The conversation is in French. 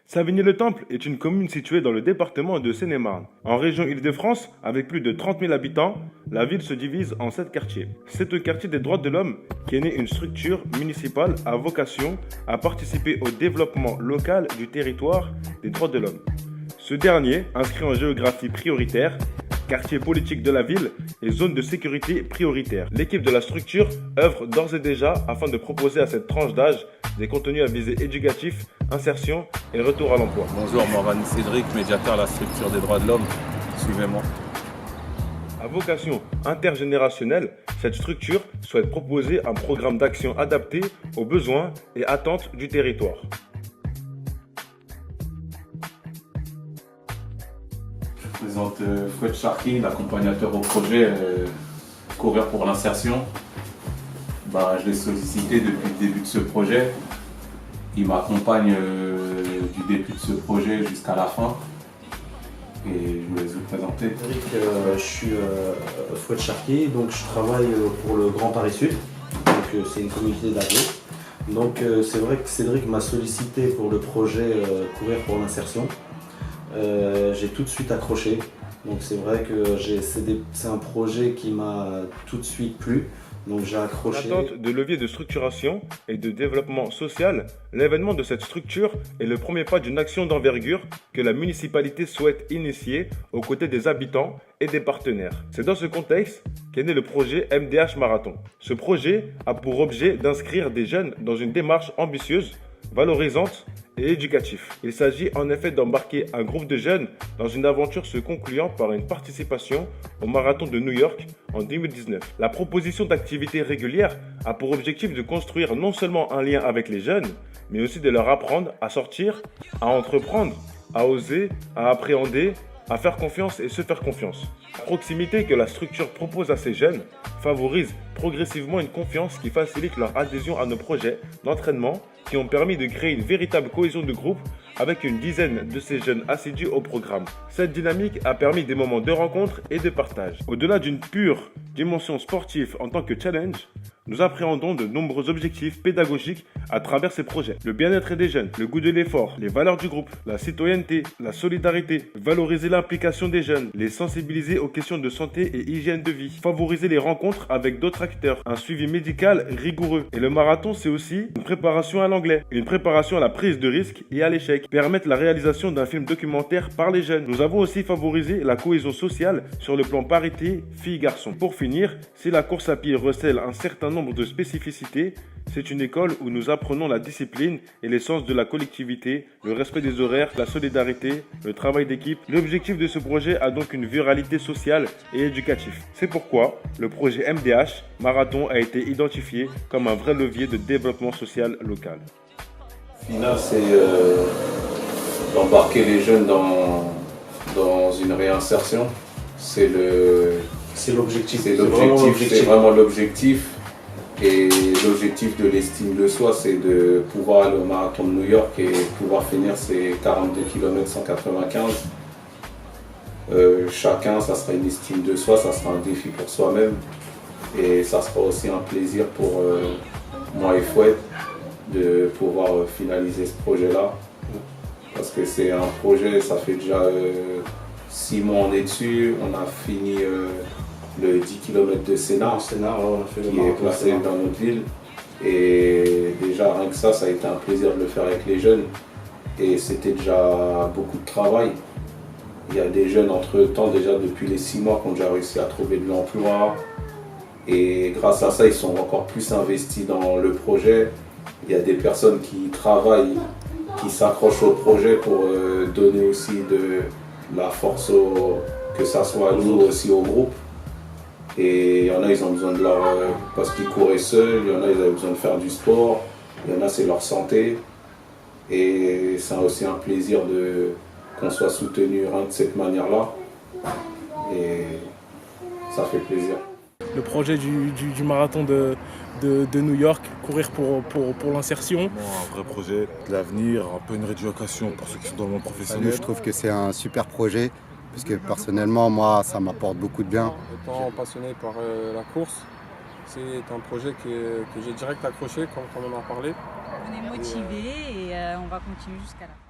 Savigny-le-Temple est une commune située dans le département de Seine-et-Marne. En région Île-de-France, avec plus de 30 000 habitants, la ville se divise en 7 quartiers. C'est au quartier des droits de l'homme qu'est née une structure municipale à vocation à participer au développement local du territoire des droits de l'homme. Ce dernier, inscrit en géographie prioritaire, quartier politique de la ville et zone de sécurité prioritaire. L'équipe de la structure œuvre d'ores et déjà afin de proposer à cette tranche d'âge des contenus à visée éducatif, insertion et retour à l'emploi. Bonjour, Morvan Cédric, médiateur à la structure des droits de l'homme. Suivez-moi. À vocation intergénérationnelle, cette structure souhaite proposer un programme d'action adapté aux besoins et attentes du territoire. Je présente Fouad Charki, l'accompagnateur au projet Courir pour l'insertion. Je l'ai sollicité depuis le début de ce projet. Il m'accompagne du début de ce projet jusqu'à la fin. Et je vous laisse vous présenter. Je suis Fouad Charki, donc je travaille pour le Grand Paris Sud. C'est une communauté d'agglo. Donc c'est vrai que Cédric m'a sollicité pour le projet Courir pour l'insertion. J'ai tout de suite accroché. Donc c'est vrai que c'est un projet qui m'a tout de suite plu. Donc j'ai accroché. En attente de levier de structuration et de développement social, l'événement de cette structure est le premier pas d'une action d'envergure que la municipalité souhaite initier aux côtés des habitants et des partenaires. C'est dans ce contexte qu'est né le projet MDH Marathon. Ce projet a pour objet d'inscrire des jeunes dans une démarche ambitieuse, valorisante et éducatif. Il s'agit en effet d'embarquer un groupe de jeunes dans une aventure se concluant par une participation au marathon de New York en 2019. La proposition d'activités régulières a pour objectif de construire non seulement un lien avec les jeunes, mais aussi de leur apprendre à sortir, à entreprendre, à oser, à appréhender, à faire confiance et se faire confiance. La proximité que la structure propose à ces jeunes favorise progressivement une confiance qui facilite leur adhésion à nos projets d'entraînement qui ont permis de créer une véritable cohésion de groupe avec une dizaine de ces jeunes assidus au programme. Cette dynamique a permis des moments de rencontre et de partage. Au-delà d'une pure dimension sportive en tant que challenge, nous appréhendons de nombreux objectifs pédagogiques à travers ces projets. Le bien-être des jeunes, le goût de l'effort, les valeurs du groupe, la citoyenneté, la solidarité, valoriser l'implication des jeunes, les sensibiliser aux questions de santé et hygiène de vie, favoriser les rencontres avec d'autres acteurs, un suivi médical rigoureux. Et le marathon, c'est aussi une préparation à l'anglais, une préparation à la prise de risque et à l'échec, permettre la réalisation d'un film documentaire par les jeunes. Nous avons aussi favorisé la cohésion sociale sur le plan parité filles-garçons. Pour finir, si la course à pied recèle un certain nombre de spécificités, c'est une école où nous apprenons la discipline et l'essence de la collectivité, le respect des horaires, la solidarité, le travail d'équipe. L'objectif de ce projet a donc une viralité sociale et éducative. C'est pourquoi le projet MDH Marathon a été identifié comme un vrai levier de développement social local. Final, c'est d'embarquer les jeunes dans une réinsertion. C'est l'objectif. C'est vraiment l'objectif. Et l'objectif de l'estime de soi, c'est de pouvoir aller au marathon de New York et pouvoir finir ces 42 km 195. Chacun, ça sera une estime de soi, ça sera un défi pour soi-même. Et ça sera aussi un plaisir pour moi et Fouad de pouvoir finaliser ce projet-là. Parce que c'est un projet, ça fait déjà 6 mois on est dessus, on a fini le 10 km de Sénart, qui est placé dans notre ville. Et déjà, rien que ça a été un plaisir de le faire avec les jeunes. Et c'était déjà beaucoup de travail. Il y a des jeunes entre-temps, déjà depuis les 6 mois, qui ont déjà réussi à trouver de l'emploi. Et grâce à ça, ils sont encore plus investis dans le projet. Il y a des personnes qui travaillent, qui s'accrochent au projet pour donner aussi de la force, que ça soit à nous aussi au groupe. Et il y en a, ils ont besoin de leur... parce qu'ils couraient seuls, il y en a, ils avaient besoin de faire du sport, il y en a, c'est leur santé. Et c'est aussi un plaisir qu'on soit soutenu de cette manière-là. Et ça fait plaisir. Le projet du marathon de New York, courir pour l'insertion. Un vrai projet de l'avenir, un peu une rééducation pour ceux qui sont dans le monde professionnel. Je trouve que c'est un super projet. Parce que personnellement, moi, ça m'apporte beaucoup de bien. Étant passionné par la course, c'est un projet que j'ai direct accroché, comme on en a parlé. On est motivés et on va continuer jusqu'à la fin.